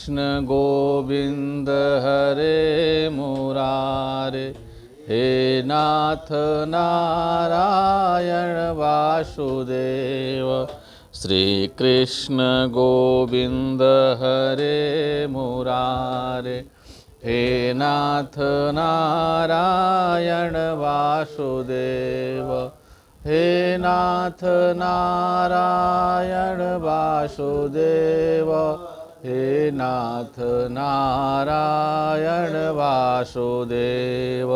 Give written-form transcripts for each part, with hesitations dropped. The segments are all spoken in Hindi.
कृष्ण गोविंद हरे मुरारे, हे नाथ नारायण वासुदेव। श्री कृष्ण गोविंद हरे मुरारे, हे नाथ नारायण वासुदेव। हे नाथ नारायण वासुदेव, हे नाथ नारायण वासुदेव।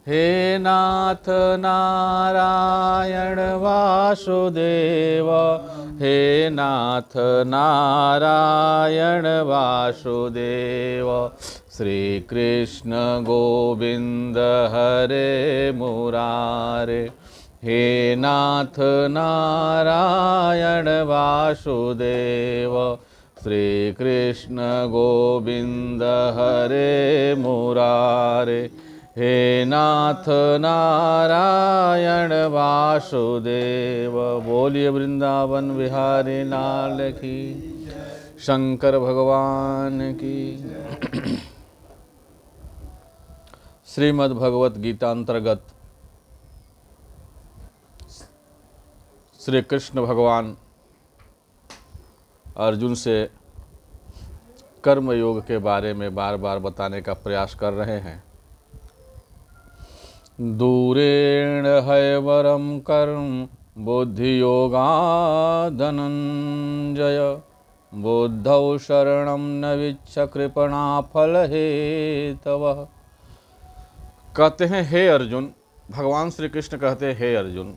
हे नाथ नारायण वासुदेव, हे नाथ नारायण वासुदेव। श्री कृष्ण गोविंद हरे मुरारे, हे नाथ नारायण वासुदेव। श्री कृष्ण गोविंद हरे मुरारे, हे नाथ नारायण वासुदेव। बोलिए वृंदावन बिहारी लाल की, शंकर भगवान की। श्रीमद् भगवत गीता अंतर्गत श्री कृष्ण भगवान अर्जुन से कर्म योग के बारे में बार बार बताने का प्रयास कर रहे हैं। दूरेण हैवरम कर्म बुद्धि योगा धनंजय, बुद्धौ शरणं न विच्छ कृपणा फल हेतवः। कहते हैं हे अर्जुन, भगवान श्री कृष्ण कहते हैं हे अर्जुन,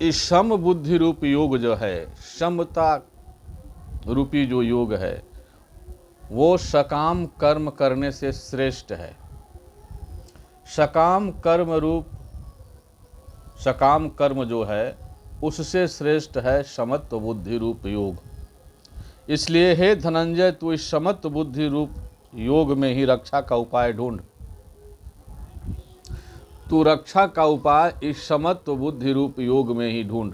इस सम बुद्धि रूप योग जो है, समता रूपी जो योग है, वो सकाम कर्म करने से श्रेष्ठ है। सकाम कर्म जो है उससे श्रेष्ठ है समत्व बुद्धि रूप योग। इसलिए हे धनंजय, तू इस समत्व बुद्धि रूप योग में ही रक्षा का उपाय ढूंढ। तू रक्षा का उपाय इस समत्व बुद्धि रूप योग में ही ढूंढ।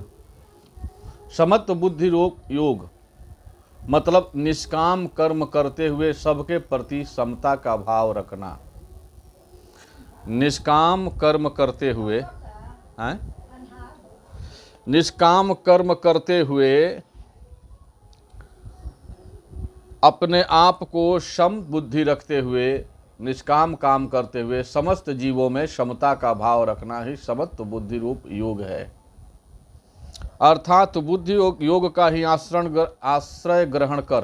समत्व बुद्धि रूप योग मतलब निष्काम कर्म करते हुए सबके प्रति समता का भाव रखना। निष्काम कर्म करते हुए निष्काम कर्म करते हुए अपने आप को सम बुद्धि रखते हुए, निष्काम काम करते हुए समस्त जीवों में समता का भाव रखना ही समत्व बुद्धि रूप योग है। अर्थात बुद्धि योग का ही आश्रय ग्रहण कर।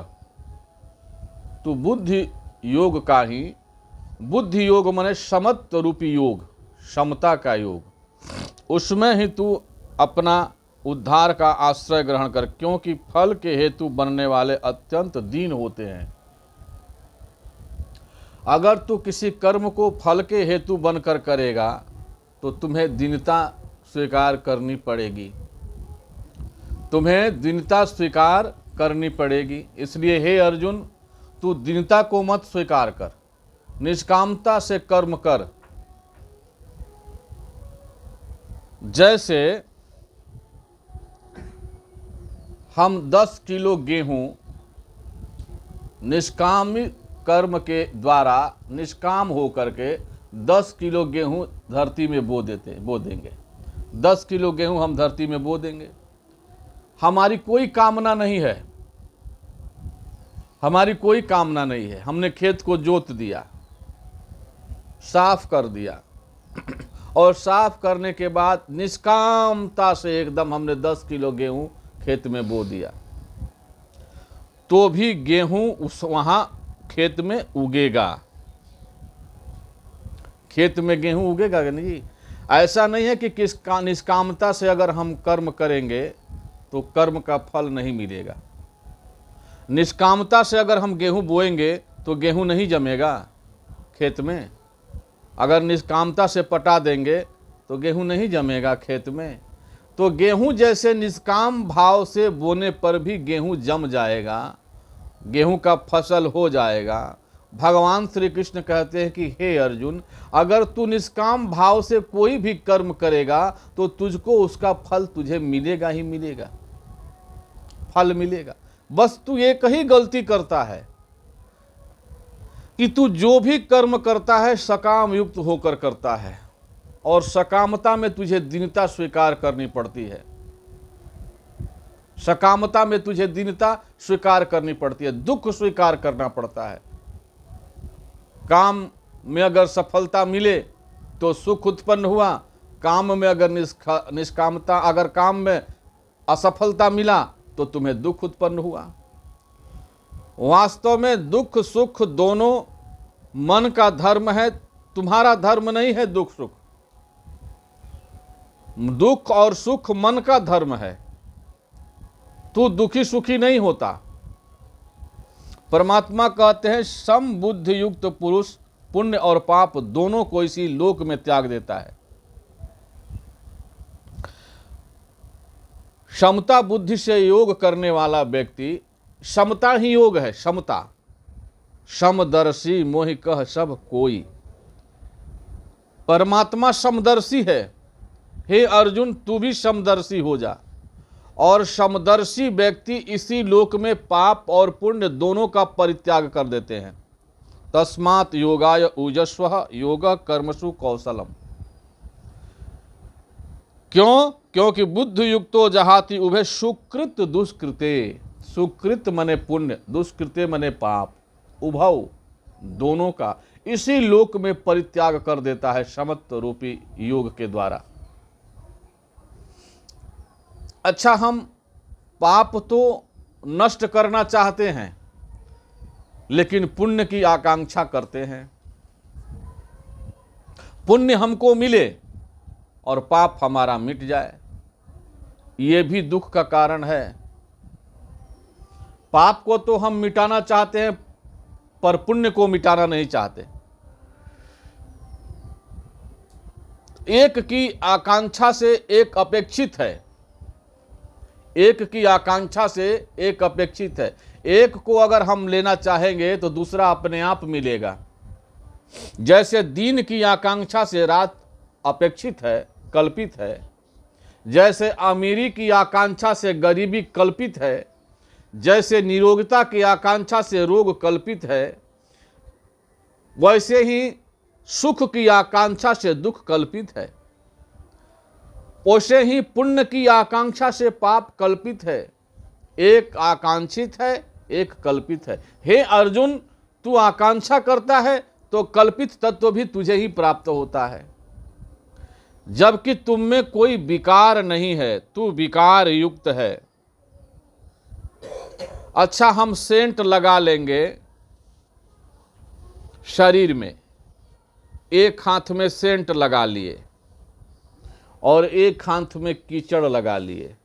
तो बुद्धि योग का ही, बुद्धि योग माने समत्व रूपी योग, समता का योग, उसमें ही तू अपना उद्धार का आश्रय ग्रहण कर, क्योंकि फल के हेतु बनने वाले अत्यंत दीन होते हैं। अगर तू किसी कर्म को फल के हेतु बनकर करेगा तो तुम्हें दीनता स्वीकार करनी पड़ेगी, तुम्हें दीनता स्वीकार करनी पड़ेगी। इसलिए हे अर्जुन, तू दीनता को मत स्वीकार कर, निष्कामता से कर्म कर। जैसे हम 10 किलो गेहूं निष्कामी कर्म के द्वारा निष्काम होकर के 10 किलो गेहूं धरती में बो देंगे। 10 किलो गेहूं हम धरती में बो देंगे। हमारी कोई कामना नहीं है, हमारी कोई कामना नहीं है। हमने खेत को जोत दिया, साफ कर दिया, और साफ करने के बाद निष्कामता से एकदम हमने 10 किलो गेहूं खेत में बो दिया, तो भी गेहूं वहां खेत में उगेगा। खेत में गेहूं उगेगा कि नहीं? ऐसा नहीं है कि निष्कामता से अगर हम कर्म करेंगे तो कर्म का फल नहीं मिलेगा। निष्कामता से अगर हम गेहूं बोएंगे तो गेहूं नहीं जमेगा खेत में। अगर निष्कामता से पटा देंगे तो गेहूं नहीं जमेगा खेत में। तो गेहूं जैसे निष्काम भाव से बोने पर भी गेहूं जम जाएगा, गेहूं का फसल हो जाएगा। भगवान श्री कृष्ण कहते हैं कि हे अर्जुन, अगर तू निष्काम भाव से कोई भी कर्म करेगा तो तुझको उसका फल तुझे मिलेगा ही मिलेगा, फल मिलेगा। बस तू एक ही गलती करता है, कि तू जो भी कर्म करता है सकाम युक्त होकर करता है, और सकामता में तुझे दीनता स्वीकार करनी पड़ती है। सकामता में तुझे दीनता स्वीकार करनी पड़ती है, दुख स्वीकार करना पड़ता है। काम में अगर सफलता मिले तो सुख उत्पन्न हुआ, काम में अगर निष्कामता, अगर काम में असफलता मिला तो तुम्हें दुख उत्पन्न हुआ। वास्तव में दुख सुख दोनों मन का धर्म है, तुम्हारा धर्म नहीं है दुख सुख। दुख और सुख मन का धर्म है, तू दुखी सुखी नहीं होता। परमात्मा कहते हैं सम बुद्धि युक्त पुरुष पुण्य और पाप दोनों को इसी लोक में त्याग देता है। समता बुद्धि से योग करने वाला व्यक्ति, समता ही योग है, समता। समदर्शी मोहि कह सब कोई। परमात्मा समदर्शी है। हे अर्जुन, तू भी समदर्शी हो जा। और समदर्शी व्यक्ति इसी लोक में पाप और पुण्य दोनों का परित्याग कर देते हैं। तस्मात् योगाय ऊजस्व योग कर्मसु कौशलम। क्यों? क्योंकि बुद्धि युक्तो जहाति उभे सुकृत दुष्कृते। सुकृत मने पुण्य, दुष्कृते मने पाप, उभव दोनों का इसी लोक में परित्याग कर देता है समत्व रूपी योग के द्वारा। अच्छा, हम पाप तो नष्ट करना चाहते हैं लेकिन पुण्य की आकांक्षा करते हैं। पुण्य हमको मिले और पाप हमारा मिट जाए, ये भी दुख का कारण है। पाप को तो हम मिटाना चाहते हैं पर पुण्य को मिटाना नहीं चाहते। एक की आकांक्षा से एक अपेक्षित है, एक की आकांक्षा से एक अपेक्षित है। एक को अगर हम लेना चाहेंगे तो दूसरा अपने आप मिलेगा। जैसे दिन की आकांक्षा से रात अपेक्षित है, कल्पित है, जैसे अमीरी की आकांक्षा से गरीबी कल्पित है, जैसे निरोगता की आकांक्षा से रोग कल्पित है, वैसे ही सुख की आकांक्षा से दुख कल्पित है। वैसे ही पुण्य की आकांक्षा से पाप कल्पित है। एक आकांक्षित है, एक कल्पित है। हे अर्जुन, तू आकांक्षा करता है तो कल्पित तत्व भी तुझे ही प्राप्त होता है, जबकि तुम में कोई विकार नहीं है, तू विकार युक्त है। अच्छा, हम सेंट लगा लेंगे शरीर में, एक हाथ में सेंट लगा लिए और एक हाथ में कीचड़ लगा लिए।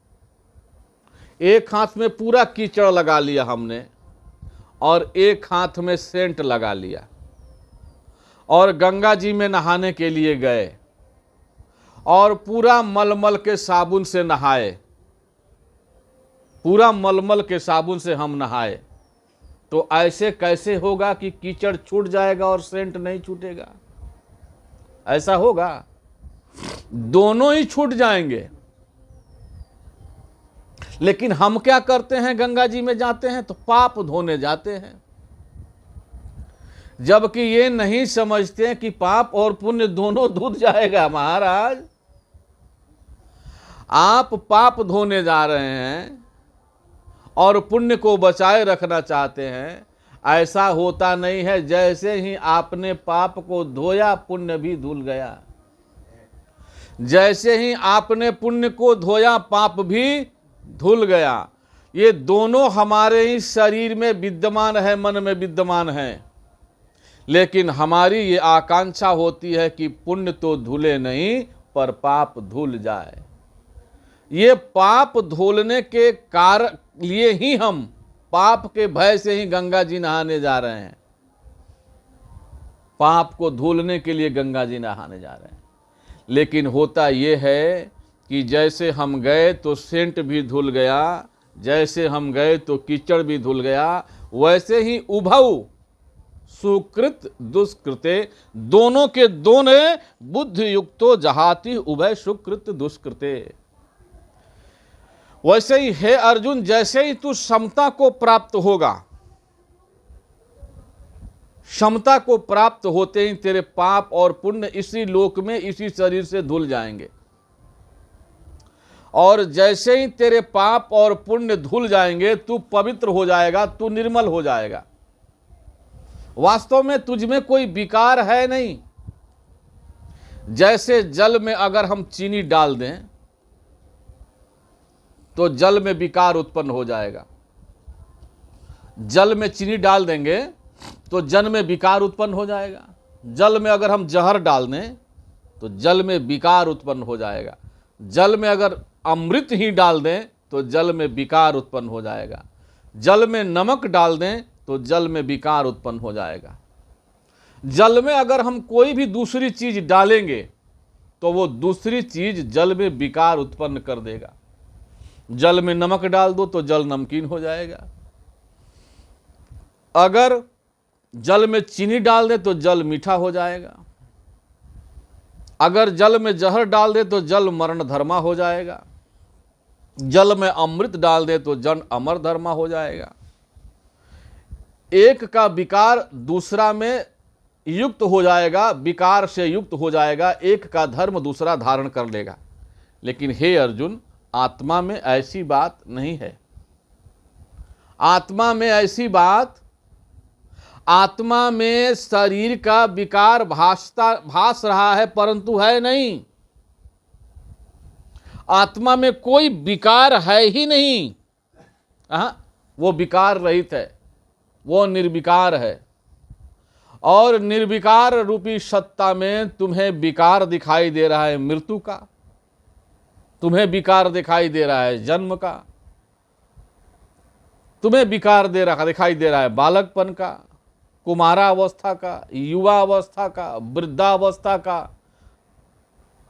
एक हाथ में पूरा कीचड़ लगा लिया हमने और एक हाथ में सेंट लगा लिया और गंगा जी में नहाने के लिए गए और पूरा मलमल के साबुन से नहाए। पूरा मलमल के साबुन से हम नहाए तो ऐसे कैसे होगा कि कीचड़ छूट जाएगा और सेंट नहीं छूटेगा? ऐसा होगा? दोनों ही छूट जाएंगे। लेकिन हम क्या करते हैं, गंगा जी में जाते हैं तो पाप धोने जाते हैं, जबकि ये नहीं समझते हैं कि पाप और पुण्य दोनों धुल जाएगा। महाराज, आप पाप धोने जा रहे हैं और पुण्य को बचाए रखना चाहते हैं। ऐसा होता नहीं है। जैसे ही आपने पाप को धोया पुण्य भी धुल गया, जैसे ही आपने पुण्य को धोया पाप भी धुल गया। ये दोनों हमारे ही शरीर में विद्यमान है, मन में विद्यमान है, लेकिन हमारी ये आकांक्षा होती है कि पुण्य तो धुले नहीं पर पाप धुल जाए। ये पाप धुलने के कारण लिए ही हम पाप के भय से ही गंगा जी नहाने जा रहे हैं। पाप को धुलने के लिए गंगा जी नहाने जा रहे हैं। लेकिन होता ये है कि जैसे हम गए तो सेंट भी धुल गया, जैसे हम गए तो कीचड़ भी धुल गया, वैसे ही उभव सुकृत दुष्कृते, दोनों के दोनों बुद्धि युक्तो जहाति उभय सुकृत दुष्कृते। वैसे ही हे अर्जुन, जैसे ही तू समता को प्राप्त होगा, क्षमता को प्राप्त होते ही तेरे पाप और पुण्य इसी लोक में इसी शरीर से धुल जाएंगे। और जैसे ही तेरे पाप और पुण्य धुल जाएंगे तू पवित्र हो जाएगा, तू निर्मल हो जाएगा। वास्तव में तुझ में कोई विकार है नहीं। जैसे जल में अगर हम चीनी डाल दें तो जल में विकार उत्पन्न हो जाएगा। जल में चीनी डाल देंगे तो जल में विकार उत्पन्न हो जाएगा। जल में अगर हम जहर डाल दें तो जल में विकार उत्पन्न हो जाएगा। जल में अगर अमृत ही डाल दें तो जल में विकार उत्पन्न हो जाएगा। जल में नमक डाल दें तो जल में विकार उत्पन्न हो जाएगा। जल में अगर हम कोई भी दूसरी चीज डालेंगे तो वो दूसरी चीज जल में विकार उत्पन्न कर देगा। जल में नमक डाल दो तो जल नमकीन हो जाएगा। अगर जल में चीनी डाल दे तो जल मीठा हो जाएगा। अगर जल में जहर डाल दे तो जल मरण धर्मा हो जाएगा। जल में अमृत डाल दे तो जल अमर धर्मा हो जाएगा। एक का विकार दूसरा में युक्त हो जाएगा, विकार से युक्त हो जाएगा। एक का धर्म दूसरा धारण कर लेगा। लेकिन हे अर्जुन, आत्मा में ऐसी बात नहीं है। आत्मा में ऐसी बात, आत्मा में शरीर का विकार भास रहा है परंतु है नहीं। आत्मा में कोई विकार है ही नहीं। वो विकार रहित है, वो निर्विकार है। और निर्विकार रूपी सत्ता में तुम्हें विकार दिखाई दे रहा है मृत्यु का, तुम्हें विकार दिखाई दे रहा है जन्म का, तुम्हें विकार दिखाई दे रहा है बालकपन का, कुमारावस्था का, युवा अवस्था का, वृद्धावस्था का।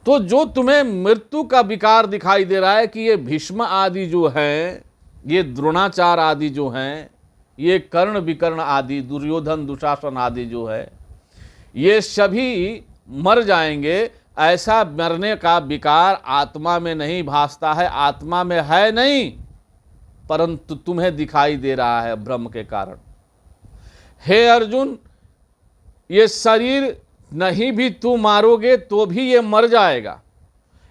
तो जो तुम्हें मृत्यु का विकार दिखाई दे रहा है कि ये भीष्म आदि जो हैं, ये द्रोणाचार्य आदि जो हैं, ये कर्ण विकर्ण आदि, दुर्योधन दुशासन आदि जो है, ये सभी मर जाएंगे। ऐसा मरने का विकार आत्मा में नहीं भासता है, आत्मा में है नहीं, परंतु तुम्हें दिखाई दे रहा है भ्रम के कारण। हे अर्जुन, ये शरीर नहीं भी तू मारोगे तो भी ये मर जाएगा।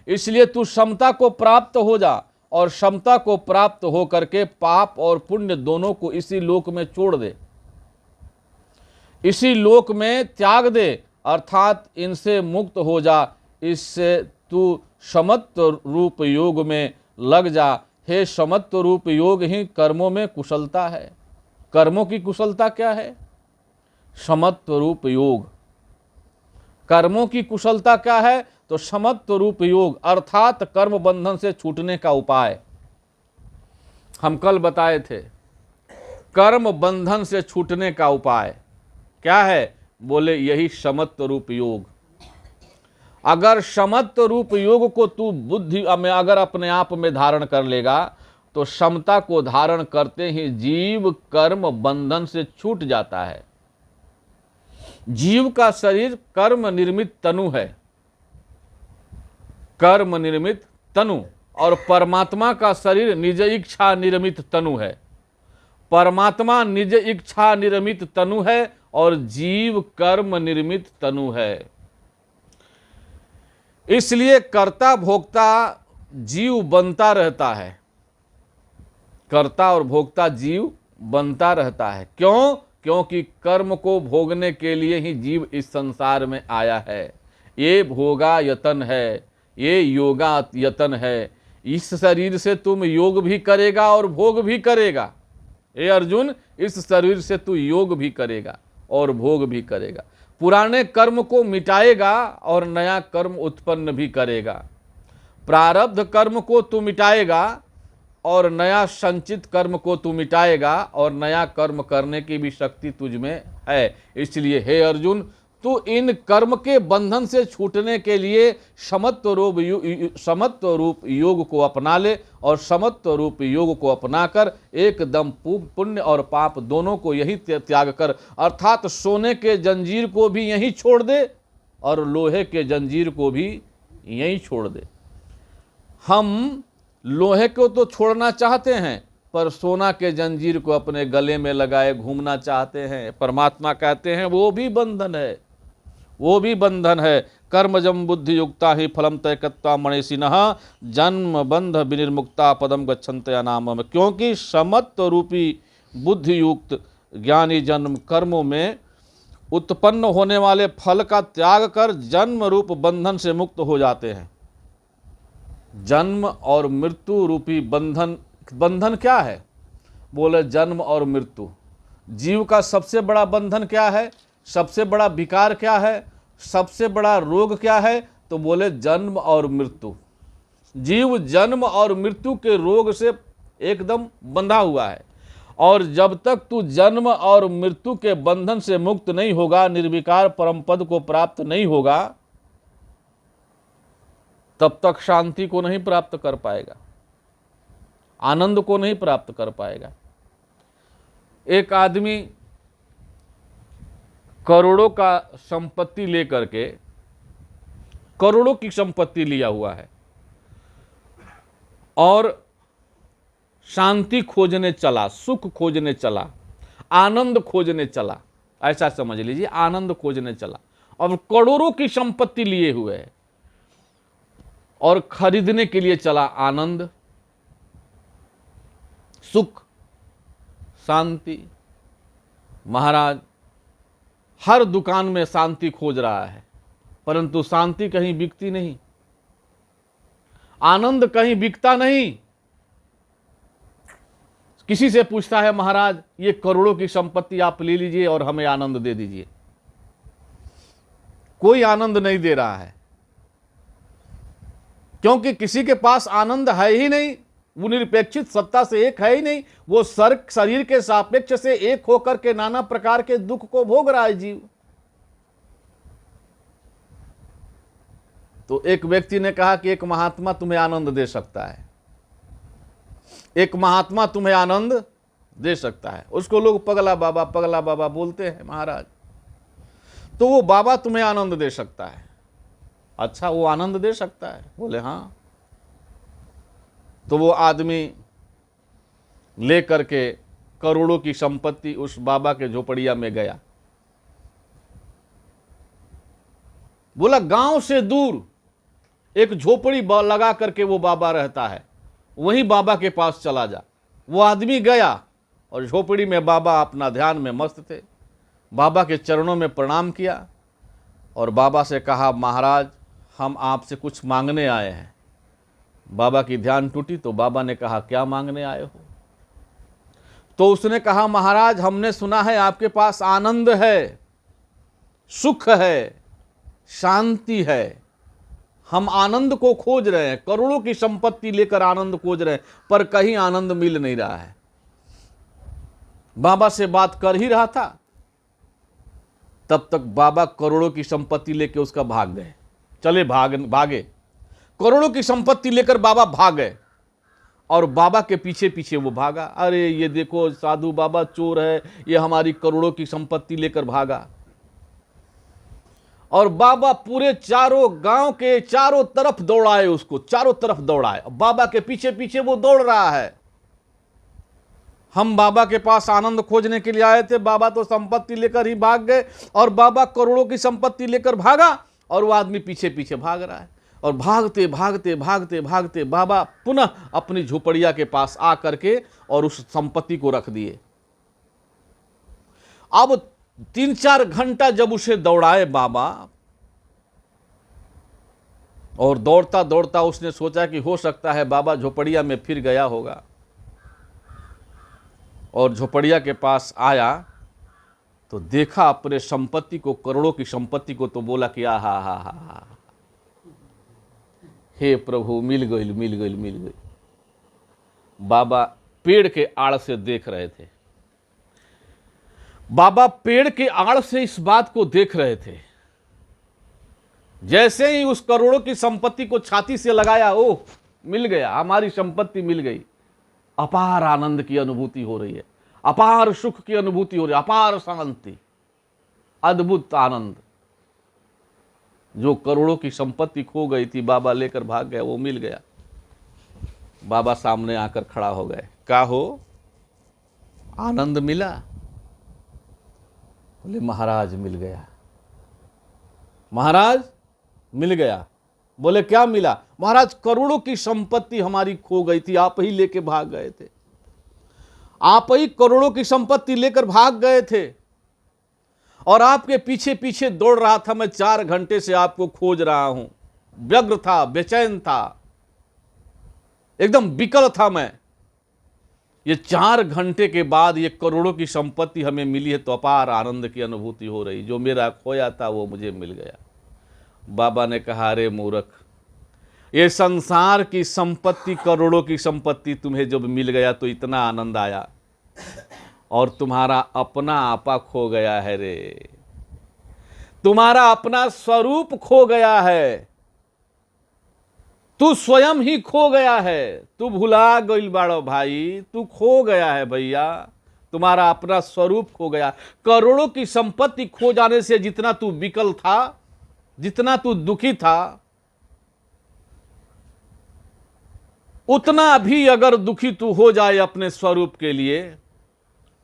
इसलिए तू समता को प्राप्त हो जा, और समता को प्राप्त हो करके पाप और पुण्य दोनों को इसी लोक में छोड़ दे, इसी लोक में त्याग दे, अर्थात इनसे मुक्त हो जा। इससे तू समत्व रूप योग में लग जा। हे समत्व रूप योग ही कर्मों में कुशलता है। कर्मों की कुशलता क्या है? समत्व रूप योग। कर्मों की कुशलता क्या है? तो समत्व रूप योग, अर्थात कर्म बंधन से छूटने का उपाय। हम कल बताए थे कर्म बंधन से छूटने का उपाय क्या है? बोले यही समत्व रूप योग। अगर समत्व रूप योग को तू बुद्धि में अगर अपने आप में धारण कर लेगा तो समता को धारण करते ही जीव कर्म बंधन से छूट जाता है। जीव का शरीर कर्म निर्मित तनु है, कर्म निर्मित तनु, और परमात्मा का शरीर निज इच्छा निर्मित तनु है। परमात्मा निज इच्छा निर्मित तनु है और जीव कर्म निर्मित तनु है। इसलिए कर्ता भोक्ता जीव बनता रहता है, कर्ता और भोक्ता जीव बनता रहता है। क्यों? क्योंकि कर्म को भोगने के लिए ही जीव इस संसार में आया है। ये भोगा यतन है, ये योगा यतन है। इस शरीर से तुम योग भी करेगा और भोग भी करेगा। हे अर्जुन, इस शरीर से तू योग भी करेगा और भोग भी करेगा। पुराने कर्म को मिटाएगा और नया कर्म उत्पन्न भी करेगा। प्रारब्ध कर्म को तू मिटाएगा और नया संचित कर्म को तू मिटाएगा, और नया कर्म करने की भी शक्ति तुझ में है। इसलिए हे अर्जुन, तू इन कर्म के बंधन से छूटने के लिए समत्व रूप योग को अपना ले, और समत्व रूप योग को अपनाकर एकदम पुण्य और पाप दोनों को यही त्याग कर, अर्थात सोने के जंजीर को भी यहीं छोड़ दे और लोहे के जंजीर को भी यहीं छोड़ दे। हम लोहे को तो छोड़ना चाहते हैं, पर सोना के जंजीर को अपने गले में लगाए घूमना चाहते हैं। परमात्मा कहते हैं वो भी बंधन है, वो भी बंधन है। कर्मजम बुद्धि युक्ता ही फलम तयकत्वा मणिसिनः जन्म बंध विनिर्मुक्ता पदम गच्छन्ते अनामम। क्योंकि समत्व रूपी बुद्धि युक्त ज्ञानी जन्म कर्मों में उत्पन्न होने वाले फल का त्याग कर जन्म रूप बंधन से मुक्त हो जाते हैं। जन्म और मृत्यु रूपी बंधन, बंधन क्या है? बोले जन्म और मृत्यु। जीव का सबसे बड़ा बंधन क्या है? सबसे बड़ा विकार क्या है? सबसे बड़ा रोग क्या है? तो बोले जन्म और मृत्यु। जीव जन्म और मृत्यु के रोग से एकदम बंधा हुआ है, और जब तक तू जन्म और मृत्यु के बंधन से मुक्त नहीं होगा, निर्विकार परम पद को प्राप्त नहीं होगा, तब तक शांति को नहीं प्राप्त कर पाएगा, आनंद को नहीं प्राप्त कर पाएगा। एक आदमी करोड़ों का संपत्ति लेकर के, करोड़ों की संपत्ति लिया हुआ है और शांति खोजने चला, सुख खोजने चला, आनंद खोजने चला, ऐसा समझ लीजिए, आनंद खोजने चला। और करोड़ों की संपत्ति लिए हुए है और खरीदने के लिए चला आनंद, सुख, शांति। महाराज हर दुकान में शांति खोज रहा है, परंतु शांति कहीं बिकती नहीं, आनंद कहीं बिकता नहीं। किसी से पूछता है, महाराज ये करोड़ों की संपत्ति आप ले लीजिए और हमें आनंद दे दीजिए, कोई आनंद नहीं दे रहा है, क्योंकि किसी के पास आनंद है ही नहीं, वो निरपेक्षित सत्ता से एक है ही नहीं, वो शरीर के सापेक्ष से एक होकर के नाना प्रकार के दुख को भोग रहा है जीव। तो एक व्यक्ति ने कहा कि एक महात्मा तुम्हें आनंद दे सकता है, एक महात्मा तुम्हें आनंद दे सकता है। उसको लोग पगला बाबा बोलते हैं महाराज। तो वो बाबा तुम्हें आनंद दे सकता है। अच्छा, वो आनंद दे सकता है? बोले हाँ। तो वो आदमी ले करके करोड़ों की संपत्ति उस बाबा के झोपड़िया में गया। बोला गांव से दूर एक झोपड़ी लगा करके वो बाबा रहता है, वहीं बाबा के पास चला जा। वो आदमी गया और झोपड़ी में बाबा अपना ध्यान में मस्त थे। बाबा के चरणों में प्रणाम किया और बाबा से कहा, महाराज हम आपसे कुछ मांगने आए हैं। बाबा की ध्यान टूटी तो बाबा ने कहा, क्या मांगने आए हो? तो उसने कहा, महाराज हमने सुना है आपके पास आनंद है, सुख है, शांति है। हम आनंद को खोज रहे हैं, करोड़ों की संपत्ति लेकर आनंद खोज रहे हैं, पर कहीं आनंद मिल नहीं रहा है। बाबा से बात कर ही रहा था, तब तक बाबा करोड़ों की संपत्ति लेकर उसका भाग गए। चले भागे, करोड़ों की संपत्ति लेकर बाबा भाग गए और बाबा के पीछे पीछे वो भागा। अरे ये देखो साधु बाबा चोर है, ये हमारी करोड़ों की संपत्ति लेकर भागा। और बाबा पूरे चारों गांव के चारों तरफ दौड़ाए उसको, चारों तरफ दौड़ाए। बाबा के पीछे पीछे वो दौड़ रहा है। हम बाबा के पास आनंद खोजने के लिए आए थे, बाबा तो संपत्ति लेकर ही भाग गए, और बाबा करोड़ों की संपत्ति लेकर भागा और वो आदमी पीछे पीछे भाग रहा है। और भागते भागते भागते भागते बाबा पुनः अपनी झोपड़िया के पास आ करके और उस संपत्ति को रख दिए। अब 3-4 घंटा जब उसे दौड़ाए बाबा, और दौड़ता दौड़ता उसने सोचा कि हो सकता है बाबा झोपड़िया में फिर गया होगा, और झोपड़िया के पास आया तो देखा अपने संपत्ति को, करोड़ों की संपत्ति को, तो बोला कि आ हा, हे प्रभु मिल गई। बाबा पेड़ के आड़ से देख रहे थे, बाबा पेड़ के आड़ से इस बात को देख रहे थे। जैसे ही उस करोड़ों की संपत्ति को छाती से लगाया, ओह मिल गया, हमारी संपत्ति मिल गई, अपार आनंद की अनुभूति हो रही है, अपार सुख की अनुभूति हो रही है, अपार शांति, अद्भुत आनंद। जो करोड़ों की संपत्ति खो गई थी, बाबा लेकर भाग गया, वो मिल गया। बाबा सामने आकर खड़ा हो गए। क्या हो? आनंद मिला? बोले महाराज मिल गया। महाराज मिल गया। बोले क्या मिला? महाराज करोड़ों की संपत्ति हमारी खो गई थी, आप ही लेके भाग गए थे। आप ही करोड़ों की संपत्ति लेकर भाग गए थे और आपके पीछे पीछे दौड़ रहा था मैं, 4 घंटे से आपको खोज रहा हूं। व्यग्र था, बेचैन था, एकदम विकल था मैं। ये 4 घंटे के बाद ये करोड़ों की संपत्ति हमें मिली है तो अपार आनंद की अनुभूति हो रही। जो मेरा खोया था वो मुझे मिल गया। बाबा ने कहा, अरे मूर्ख, ये संसार की संपत्ति, करोड़ों की संपत्ति तुम्हें जब मिल गया तो इतना आनंद आया, और तुम्हारा अपना आपा खो गया है रे। तुम्हारा अपना स्वरूप खो गया है, तू स्वयं ही खो गया है। तू भुला गइल बाड़ो भाई, तू खो गया है भैया, तुम्हारा अपना स्वरूप खो गया। करोड़ों की संपत्ति खो जाने से जितना तू विकल था, जितना तू दुखी था, उतना भी अगर दुखी तू हो जाए अपने स्वरूप के लिए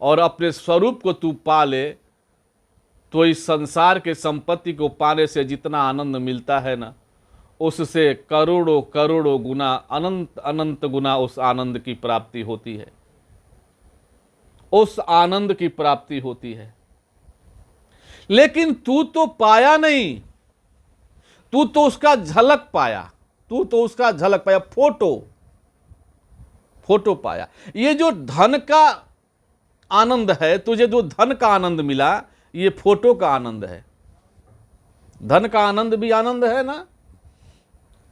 और अपने स्वरूप को तू पा ले, तो इस संसार के संपत्ति को पाने से जितना आनंद मिलता है ना, उससे करोड़ों करोड़ों गुना, अनंत अनंत गुना उस आनंद की प्राप्ति होती है। उस आनंद की प्राप्ति होती है। लेकिन तू तो पाया नहीं, तू तो उसका झलक पाया, तू तो उसका झलक पाया, फोटो पाया। ये जो धन का आनंद है, तुझे जो धन का आनंद मिला, ये फोटो का आनंद है। धन का आनंद भी आनंद है ना,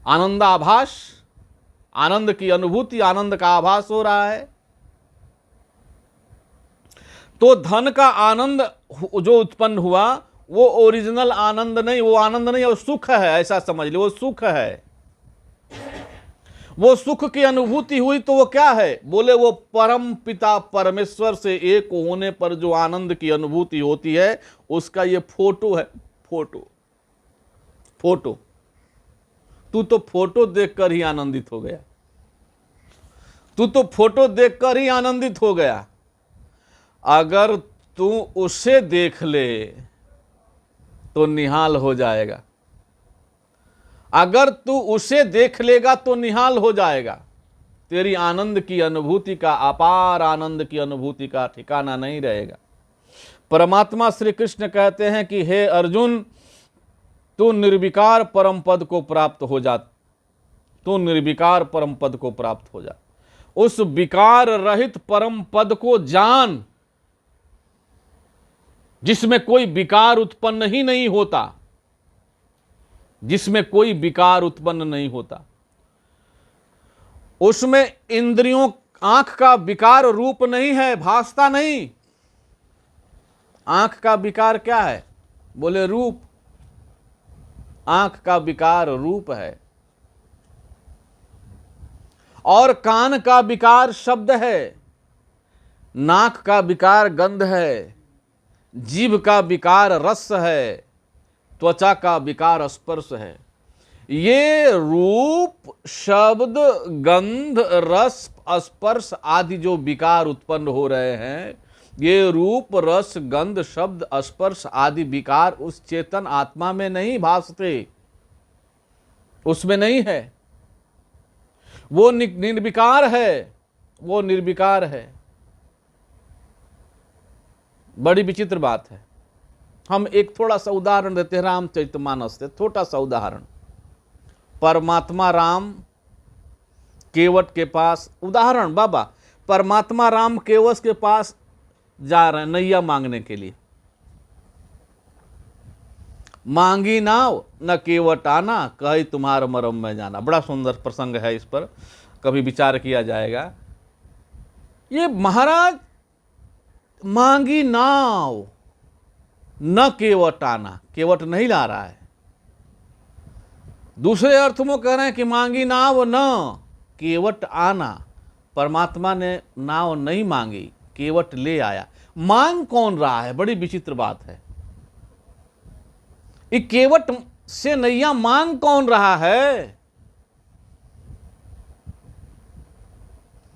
आनंदाभास, आनंद की अनुभूति, आनंद का आभास हो रहा है। तो धन का आनंद जो उत्पन्न हुआ वो ओरिजिनल आनंद नहीं, वो आनंद नहीं, वो सुख है, ऐसा समझ लो, वो सुख है। वो सुख की अनुभूति हुई तो वो क्या है? बोले वो परम पिता परमेश्वर से एक होने पर जो आनंद की अनुभूति होती है, उसका ये फोटो है। फोटो तू तो फोटो देखकर ही आनंदित हो गया, तू तो फोटो देखकर ही आनंदित हो गया। अगर तू उसे देख ले तो निहाल हो जाएगा। अगर तू उसे देख लेगा तो निहाल हो जाएगा। तेरी आनंद की अनुभूति का, अपार आनंद की अनुभूति का ठिकाना नहीं रहेगा। परमात्मा श्री कृष्ण कहते हैं कि हे अर्जुन, तू निर्विकार परम पद को प्राप्त हो जा, तू निर्विकार परम पद को प्राप्त हो जा। उस विकार रहित परम पद को जान, जिसमें कोई विकार उत्पन्न ही नहीं होता, जिसमें कोई विकार उत्पन्न नहीं होता। उसमें इंद्रियों, आंख का विकार रूप नहीं है, भासता नहीं। आंख का विकार क्या है? बोले रूप। आंख का विकार रूप है, और कान का विकार शब्द है, नाक का विकार गंध है, जीभ का विकार रस है, त्वचा का विकार स्पर्श है। ये रूप, शब्द, गंध, रस, स्पर्श आदि जो विकार उत्पन्न हो रहे हैं, ये रूप, रस, गंध, शब्द, स्पर्श आदि विकार उस चेतन आत्मा में नहीं भासते, उसमें नहीं है। वो निर्विकार है, वो निर्विकार है। बड़ी विचित्र बात है। हम एक थोड़ा सा उदाहरण देते हैं रामचरितमानस से, छोटा सा उदाहरण। परमात्मा राम केवट के पास, उदाहरण बाबा, परमात्मा राम केवट के पास जा रहे हैं नैया मांगने के लिए। मांगी नाव न केवट आना, कही तुम्हार मरम में जाना। बड़ा सुंदर प्रसंग है, इस पर कभी विचार किया जाएगा। ये महाराज मांगी नाव न केवट आना, केवट नहीं ला रहा है। दूसरे अर्थ में कह रहे हैं कि मांगी नाव न केवट आना। परमात्मा ने नाव नहीं मांगी, केवट ले आया। मांग कौन रहा है? बड़ी विचित्र बात है। ये केवट से नैया मांग कौन रहा है?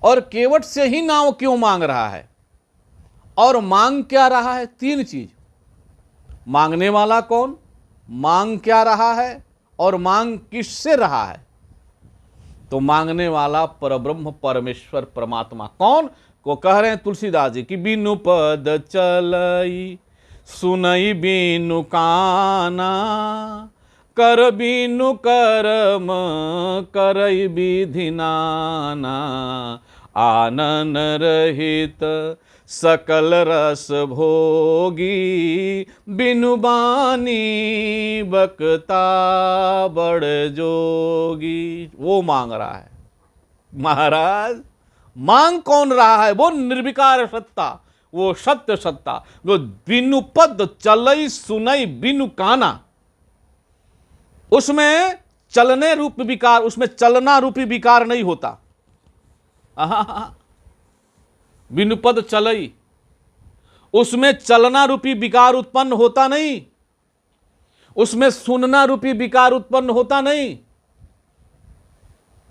और केवट से ही नाव क्यों मांग रहा है? और मांग क्या रहा है? तीन चीज। मांगने वाला कौन, मांग क्या रहा है, और मांग किससे रहा है? तो मांगने वाला परब्रह्म परमेश्वर परमात्मा कौन को कह रहे हैं तुलसीदास जी की बिनु पद चलई सुनई बिनु काना कर बिनु कर्म करई विधि नाना आनन रहित सकल रस भोगी बिनु बानी बकता बड़ जोगी। वो मांग रहा है महाराज। मांग कौन रहा है? वो निर्विकार सत्ता, वो सत्य सत्ता, वो बिनु पद चलई सुनई बिनु काना। उसमें चलने रूप विकार, उसमें चलना रूपी विकार नहीं होता। बिनु पद चलई, उसमें चलना रूपी विकार उत्पन्न होता नहीं, उसमें सुनना रूपी विकार उत्पन्न होता नहीं,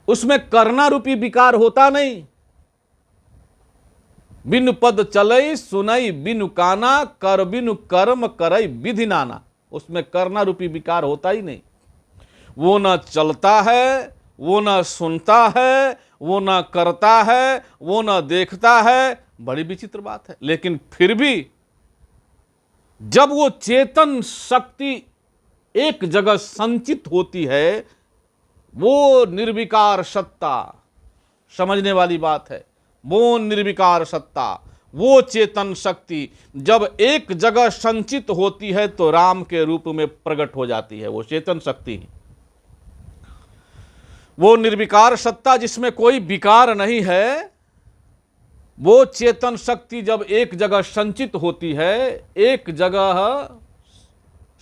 उसमें करना रूपी विकार होता नहीं। बिनु पद चलई सुनई बिनु काना कर बिनु कर्म करई विधि नाना। उसमें करना रूपी विकार होता ही नहीं। वो न चलता है, वो न सुनता है, वो न करता है, वो न देखता है। बड़ी विचित्र बात है। लेकिन फिर भी जब वो चेतन शक्ति एक जगह संचित होती है, वो निर्विकार सत्ता, समझने वाली बात है, वो निर्विकार सत्ता, वो चेतन शक्ति जब एक जगह संचित होती है तो राम के रूप में प्रकट हो जाती है। वो चेतन शक्ति, वो निर्विकार सत्ता जिसमें कोई विकार नहीं है, वो चेतन शक्ति जब एक जगह संचित होती है, एक जगह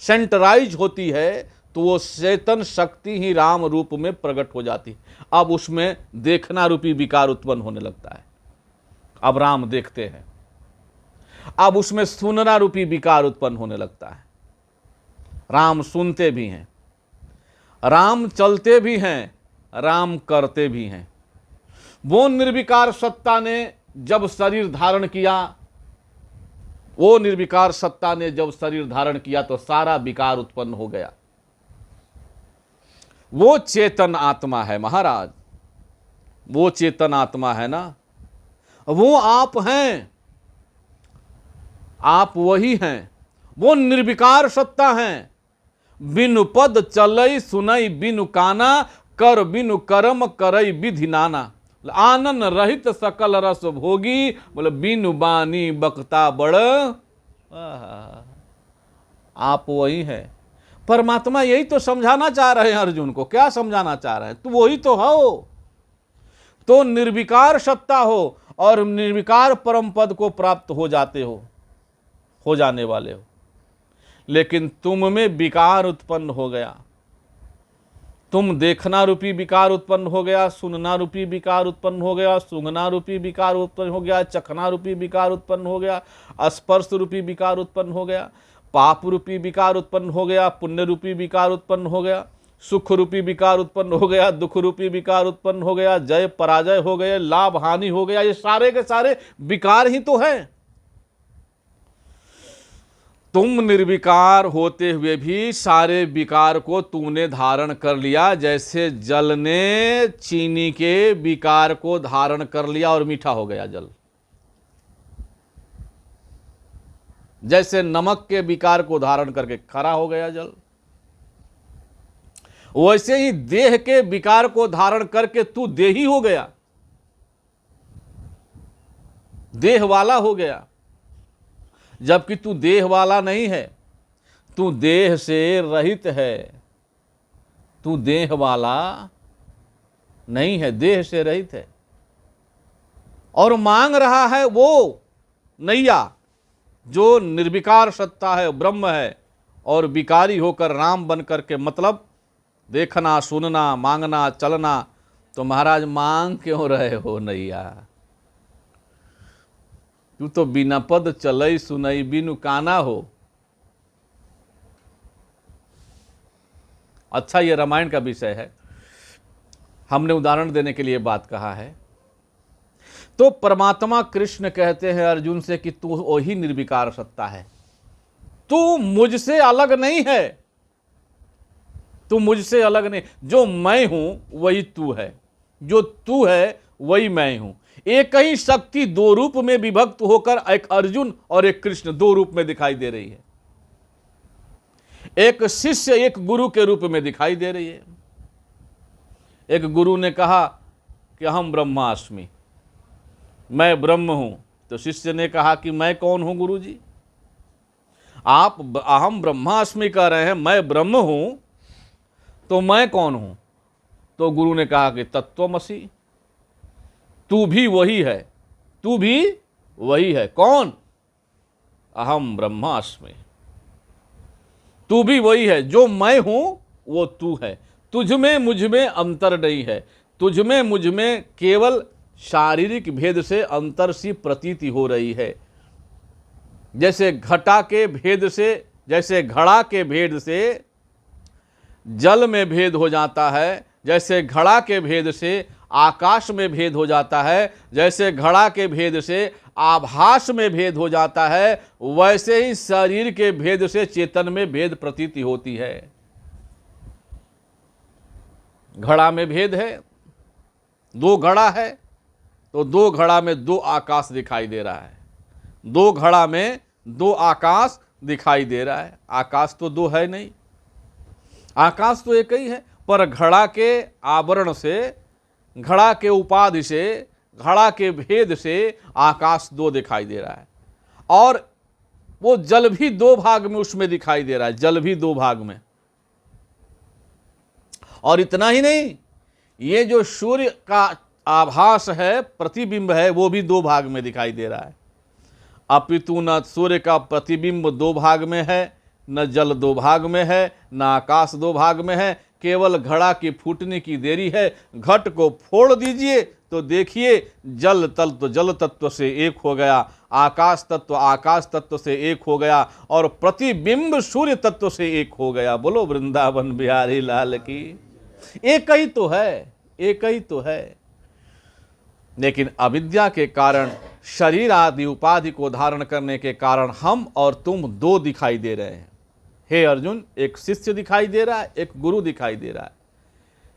सेंटराइज होती है, तो वो चेतन शक्ति ही राम रूप में प्रकट हो जाती है। अब उसमें देखना रूपी विकार उत्पन्न होने लगता है। अब राम देखते हैं। अब उसमें सुनना रूपी विकार उत्पन्न होने लगता है। राम सुनते भी हैं, राम चलते भी हैं, राम करते भी हैं। वो निर्विकार सत्ता ने जब शरीर धारण किया, वो निर्विकार सत्ता ने जब शरीर धारण किया तो सारा विकार उत्पन्न हो गया। वो चेतन आत्मा है महाराज, वो चेतन आत्मा है ना, वो आप हैं, आप वही हैं। वो निर्विकार सत्ता हैं। बिनु पद चलई सुनई बिनु काना कर बिनु कर्म करई विधि नाना आनन रहित सकल रस भोगी। बोले बिनु बानी बकता बड़। आप वही है। परमात्मा यही तो समझाना चाह रहे हैं अर्जुन को। क्या समझाना चाह रहे हैं? तू वही तो हो, तो निर्विकार सत्ता हो और निर्विकार परम पद को प्राप्त हो जाते हो जाने वाले हो। लेकिन तुम में विकार उत्पन्न हो गया। तुम देखना रूपी विकार उत्पन्न हो गया, सुनना रूपी विकार उत्पन्न हो गया, सूंघना रूपी विकार उत्पन्न हो गया, चखना रूपी विकार उत्पन्न हो गया, स्पर्श रूपी विकार उत्पन्न हो गया, पाप रूपी विकार उत्पन्न हो गया, पुण्य रूपी विकार उत्पन्न हो गया, सुख रूपी विकार उत्पन्न हो गया, दुख रूपी विकार उत्पन्न हो गया, जय पराजय हो गए, लाभ हानि हो गया। ये सारे के सारे विकार ही तो हैं। तुम निर्विकार होते हुए भी सारे विकार को तूने धारण कर लिया। जैसे जल ने चीनी के विकार को धारण कर लिया और मीठा हो गया जल, जैसे नमक के विकार को धारण करके खरा हो गया जल, वैसे ही देह के विकार को धारण करके तू देही हो गया, देह वाला हो गया। जबकि तू देह वाला नहीं है, तू देह से रहित है। तू देह वाला नहीं है, देह से रहित है। और मांग रहा है वो नैया जो निर्विकार सत्ता है, ब्रह्म है, और विकारी होकर राम बन करके, मतलब देखना सुनना मांगना चलना। तो महाराज मांग क्यों रहे हो नैया? तू तो बिना पद चलई सुनई बिनु काना हो। अच्छा, ये रामायण का विषय है, हमने उदाहरण देने के लिए बात कहा है। तो परमात्मा कृष्ण कहते हैं अर्जुन से कि तू वही निर्विकार सत्ता है, तू मुझसे अलग नहीं है, तू मुझसे अलग नहीं, जो मैं हूं वही तू है, जो तू है वही मैं हूं। एक ही शक्ति दो रूप में विभक्त होकर एक अर्जुन और एक कृष्ण दो रूप में दिखाई दे रही है, एक शिष्य एक गुरु के रूप में दिखाई दे रही है। एक गुरु ने कहा कि अहम ब्रह्मास्मि, मैं ब्रह्म हूं, तो शिष्य ने कहा कि मैं कौन हूं गुरु जी? आप अहम ब्रह्मास्मि कह रहे हैं, मैं ब्रह्म हूं, तो मैं कौन हूं? तो गुरु ने कहा कि तत्त्वमसि, तू भी वही है, तू भी वही है। कौन? अहम ब्रह्मास्मि, तू भी वही है, जो मैं हूं वो तू है, तुझ में मुझ में अंतर नहीं है, तुझ में मुझ में केवल शारीरिक भेद से अंतर सी प्रतीति हो रही है। जैसे घटा के भेद से, जैसे घड़ा के भेद से जल में भेद हो जाता है, जैसे घड़ा के भेद से आकाश में भेद हो जाता है, जैसे घड़ा के भेद से आभास में भेद हो जाता है, वैसे ही शरीर के भेद से चेतन में भेद प्रतीति होती है। घड़ा में भेद है, दो घड़ा है, तो दो घड़ा में दो आकाश दिखाई दे रहा है, दो घड़ा में दो आकाश दिखाई दे रहा है। आकाश तो दो है नहीं, आकाश तो एक ही है, पर घड़ा के आवरण से, घड़ा के उपाधि से, घड़ा के भेद से आकाश दो दिखाई दे रहा है। और वो जल भी दो भाग में उसमें दिखाई दे रहा है, जल भी दो भाग में। और इतना ही नहीं, ये जो सूर्य का आभास है, प्रतिबिंब है, वो भी दो भाग में दिखाई दे रहा है। अपितु न सूर्य का प्रतिबिंब दो भाग में है, न जल दो भाग में है, न आकाश दो भाग में है, केवल घड़ा की फूटने की देरी है। घट को फोड़ दीजिए तो देखिए जल तत्व जल तत्व से एक हो गया, आकाश तत्व आकाश तत्व से एक हो गया, और प्रतिबिंब सूर्य तत्व से एक हो गया। बोलो वृंदावन बिहारी लाल की। एक ही तो है, एक ही तो है। लेकिन अविद्या के कारण, शरीर आदि उपाधि को धारण करने के कारण हम और तुम दो दिखाई दे रहे हैं। हे अर्जुन, एक शिष्य दिखाई दे रहा है, एक गुरु दिखाई दे रहा है,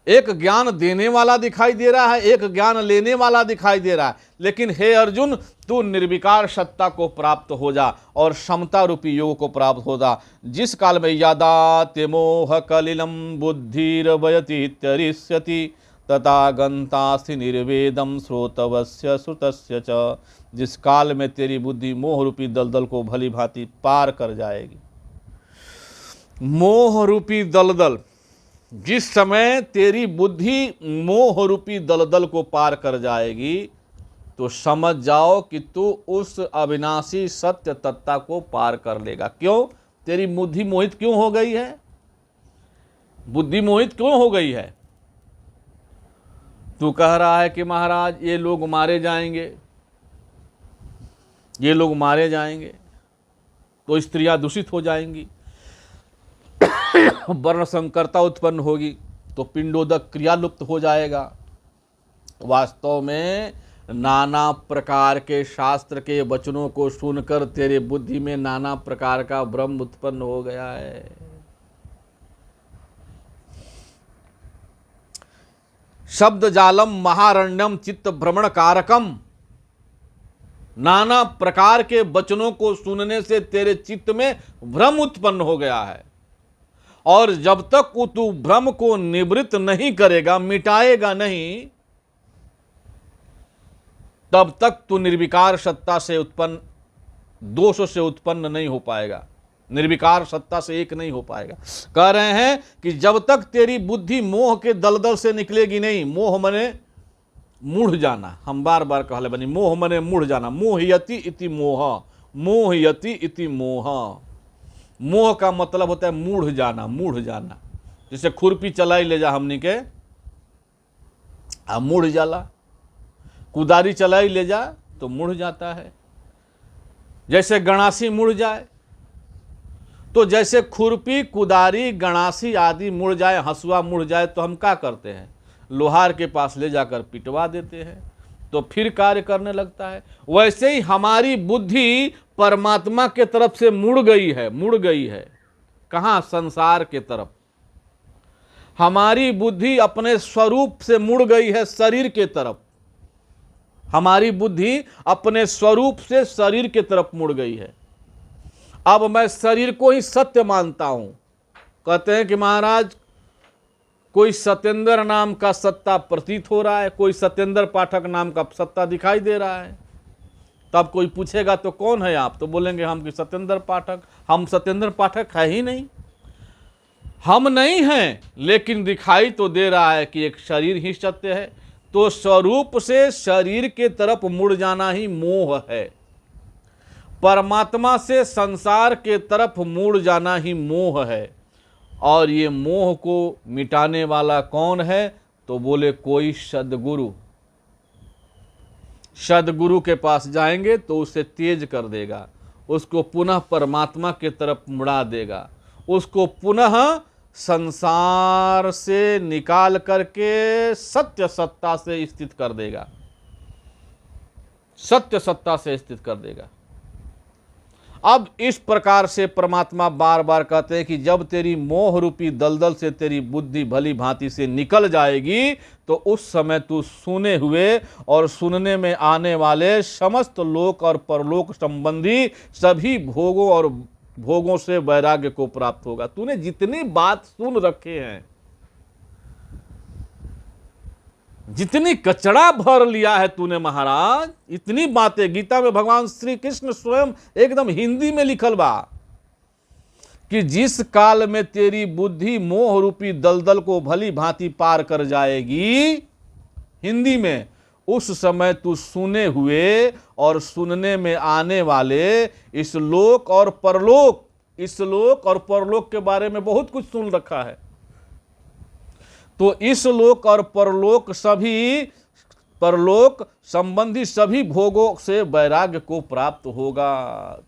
एक ज्ञान देने वाला दिखाई दे रहा है, एक ज्ञान लेने वाला दिखाई दे रहा है। लेकिन हे अर्जुन, तू निर्विकार सत्ता को प्राप्त हो जा और समता रूपी योग को प्राप्त हो जा। जिस काल में यदा ते मोह कलिलम बुद्धिर्वयति तरिष्यति तथा गंतासि निर्वेदम श्रोतवस्य श्रुतस्य च। जिस काल में तेरी बुद्धि मोह रूपी दलदल को भली भांति पार कर जाएगी, मोह रूपी दलदल, जिस समय तेरी बुद्धि मोह रूपी दलदल को पार कर जाएगी, तो समझ जाओ कि तू उस अविनाशी सत्य तत्ता को पार कर लेगा। क्यों? तेरी बुद्धि मोहित क्यों हो गई है? बुद्धि मोहित क्यों हो गई है? तू कह रहा है कि महाराज ये लोग मारे जाएंगे, ये लोग मारे जाएंगे, तो स्त्रियां दूषित हो जाएंगी, वर्ण संकरता उत्पन्न होगी, तो पिंडोदक क्रिया लुप्त हो जाएगा। वास्तव में नाना प्रकार के शास्त्र के वचनों को सुनकर तेरे बुद्धि में नाना प्रकार का भ्रम उत्पन्न हो गया है। शब्द जालम महारण्यम चित्त भ्रमण कारकम। नाना प्रकार के वचनों को सुनने से तेरे चित्त में भ्रम उत्पन्न हो गया है, और जब तक तू भ्रम को निवृत्त नहीं करेगा, मिटाएगा नहीं, तब तक तू निर्विकार सत्ता से उत्पन्न दोष से उत्पन्न नहीं हो पाएगा, निर्विकार सत्ता से एक नहीं हो पाएगा। कह रहे हैं कि जब तक तेरी बुद्धि मोह के दलदल से निकलेगी नहीं, मोह मने मूढ़ जाना, हम बार बार कहले बनी, मोह मने मूढ़ जाना। मोहयति इति मोह, मोहयति इति मोह। मोह का मतलब होता है मूढ़ जाना, मूढ़ जाना। जैसे खुरपी चलाई ले जा हमनी के, मूढ़ जाला, कुदारी चलाई ले जा तो मुड़ जाता है। जैसे गणासी मुड़ जाए, तो जैसे खुरपी कुदारी गणासी आदि मुड़ जाए, हंसुआ मुड़ जाए, तो हम क्या करते हैं? लोहार के पास ले जाकर पिटवा देते हैं। तो फिर कार्य करने लगता है। वैसे ही हमारी बुद्धि परमात्मा के तरफ से मुड़ गई है। कहाँ? संसार के तरफ। हमारी बुद्धि अपने स्वरूप से मुड़ गई है शरीर के तरफ। हमारी बुद्धि अपने स्वरूप से शरीर के तरफ मुड़ गई है। अब मैं शरीर को ही सत्य मानता हूं। कहते हैं कि महाराज कोई सत्येंद्र नाम का सत्ता प्रतीत हो रहा है, कोई सत्येंद्र पाठक नाम का सत्ता दिखाई दे रहा है। तब कोई पूछेगा तो कौन है आप? तो बोलेंगे हम कि सत्येंद्र पाठक। हम सत्येंद्र पाठक है ही नहीं, हम नहीं हैं, लेकिन दिखाई तो दे रहा है कि एक शरीर ही सत्य है। तो स्वरूप से शरीर के तरफ मुड़ जाना ही मोह है। परमात्मा से संसार के तरफ मुड़ जाना ही मोह है। और ये मोह को मिटाने वाला कौन है? तो बोले कोई सद्गुरु। सद्गुरु के पास जाएंगे तो उसे तेज कर देगा, उसको पुनः परमात्मा के तरफ मुड़ा देगा, उसको पुनः संसार से निकाल करके सत्य सत्ता से स्थित कर देगा, सत्य सत्ता से स्थित कर देगा। अब इस प्रकार से परमात्मा बार बार कहते हैं कि जब तेरी मोह रूपी दलदल से तेरी बुद्धि भली भांति से निकल जाएगी तो उस समय तू सुने हुए और सुनने में आने वाले समस्त लोक और परलोक संबंधी सभी भोगों और भोगों से वैराग्य को प्राप्त होगा। तूने जितनी बात सुन रखे हैं, जितनी कचड़ा भर लिया है तूने महाराज, इतनी बातें गीता में भगवान श्री कृष्ण स्वयं एकदम हिंदी में लिखल बा कि जिस काल में तेरी बुद्धि मोह रूपी दलदल को भली भांति पार कर जाएगी, हिंदी में, उस समय तू सुने हुए और सुनने में आने वाले इस लोक और परलोक, इस लोक और परलोक के बारे में बहुत कुछ सुन रखा है। तो इस लोक और परलोक सभी परलोक संबंधी सभी भोगों से वैराग्य को प्राप्त होगा।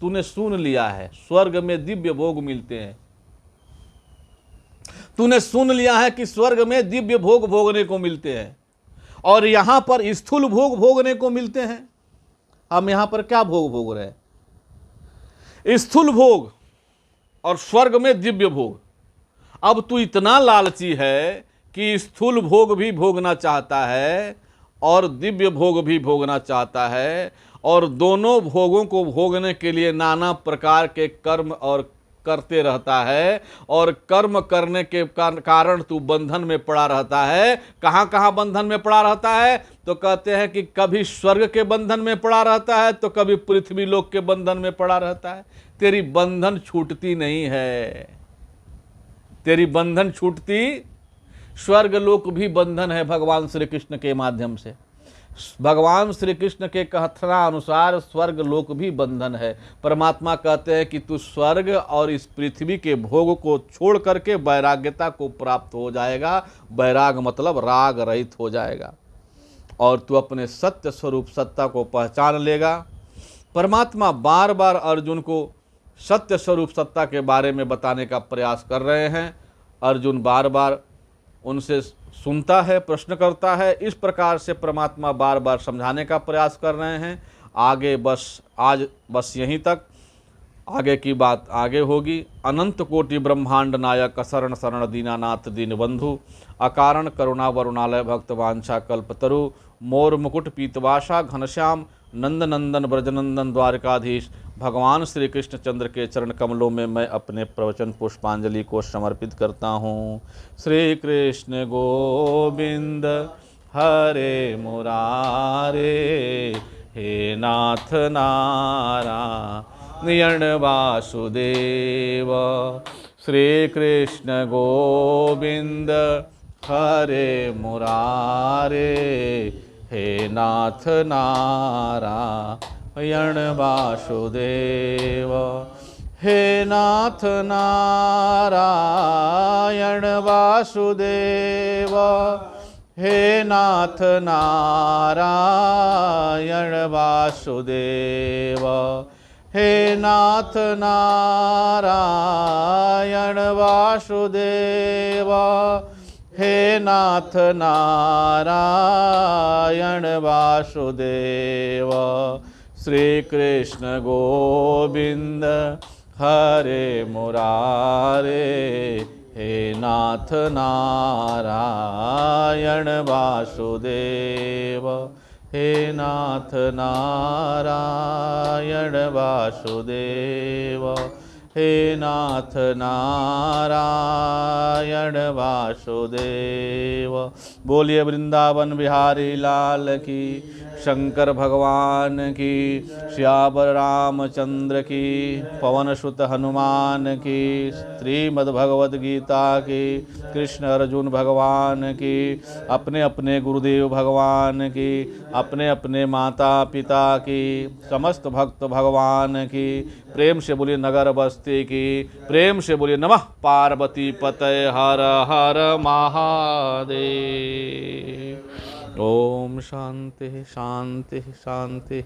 तूने सुन लिया है स्वर्ग में दिव्य भोग मिलते हैं, तूने सुन लिया है कि स्वर्ग में दिव्य भोग भोगने को मिलते हैं और यहां पर स्थूल भोग भोगने को मिलते हैं। हम यहां पर क्या भोग भोग रहे हैं? स्थूल भोग और स्वर्ग में दिव्य भोग। अब तू इतना लालची है कि स्थूल भोग भी भोगना चाहता है और दिव्य भोग भी भोगना चाहता है, और दोनों भोगों को भोगने के लिए नाना प्रकार के कर्म और करते रहता है, और कर्म करने के कारण तू बंधन में पड़ा रहता है। कहाँ कहाँ बंधन में पड़ा रहता है? तो कहते हैं कि कभी स्वर्ग के बंधन में पड़ा रहता है तो कभी पृथ्वी लोक के बंधन में पड़ा रहता है। तेरी बंधन छूटती नहीं है, तेरी बंधन छूटती। स्वर्ग लोक भी बंधन है भगवान श्री कृष्ण के माध्यम से। भगवान श्री कृष्ण के कथना अनुसार स्वर्ग लोक भी बंधन है। परमात्मा कहते हैं कि तू स्वर्ग और इस पृथ्वी के भोग को छोड़ करके वैराग्यता को प्राप्त हो जाएगा। वैराग मतलब राग रहित हो जाएगा और तू अपने सत्य स्वरूप सत्ता को पहचान लेगा। परमात्मा बार बार अर्जुन को सत्य स्वरूप सत्ता के बारे में बताने का प्रयास कर रहे हैं। अर्जुन बार बार उनसे सुनता है, प्रश्न करता है। इस प्रकार से परमात्मा बार बार समझाने का प्रयास कर रहे हैं। आगे आज बस यहीं तक, आगे की बात आगे होगी। अनंत कोटि ब्रह्मांड नायक शरण शरण दीनानाथ दीनबंधु अकारण करुणा वरुणालय भक्त वांछा कल्पतरु मोर मुकुट पीतवाशा घनश्याम नंद नंदन ब्रजनंदन द्वारकाधीश भगवान श्री कृष्ण चंद्र के चरण कमलों में मैं अपने प्रवचन पुष्पांजलि को समर्पित करता हूँ। श्री कृष्ण गोविंद हरे मुरारे, हे नाथ नारायण वासुदेव। श्री कृष्ण गोविंद हरे मुरारे, हे नाथ नारायण वासुदेव। हे नाथ नारायण वासुदेव, हे नाथ नारायण वासुदेव, हे नाथ नारायण वासुदेव, हे नाथ नारायण वासुदेव। श्री कृष्ण गोविंद हरे मुरारे, हे नाथ नारायण वासुदेव, हे नाथ नारायण वासुदेव, हे नाथ नारायण वासुदेव। बोलिए वृंदावन बिहारी लाल की, शंकर भगवान की, श्यावर रामचंद्र की, पवन सुत हनुमान की, श्रीमद् भगवद गीता की, कृष्ण अर्जुन भगवान की, अपने अपने गुरुदेव भगवान की, अपने अपने माता पिता की, समस्त भक्त भगवान की, प्रेम से बोलिए नगर बस्ती की, प्रेम से बोलिए नमः पार्वती पतये हर हर महादेव। ओम शांति शांति शांति।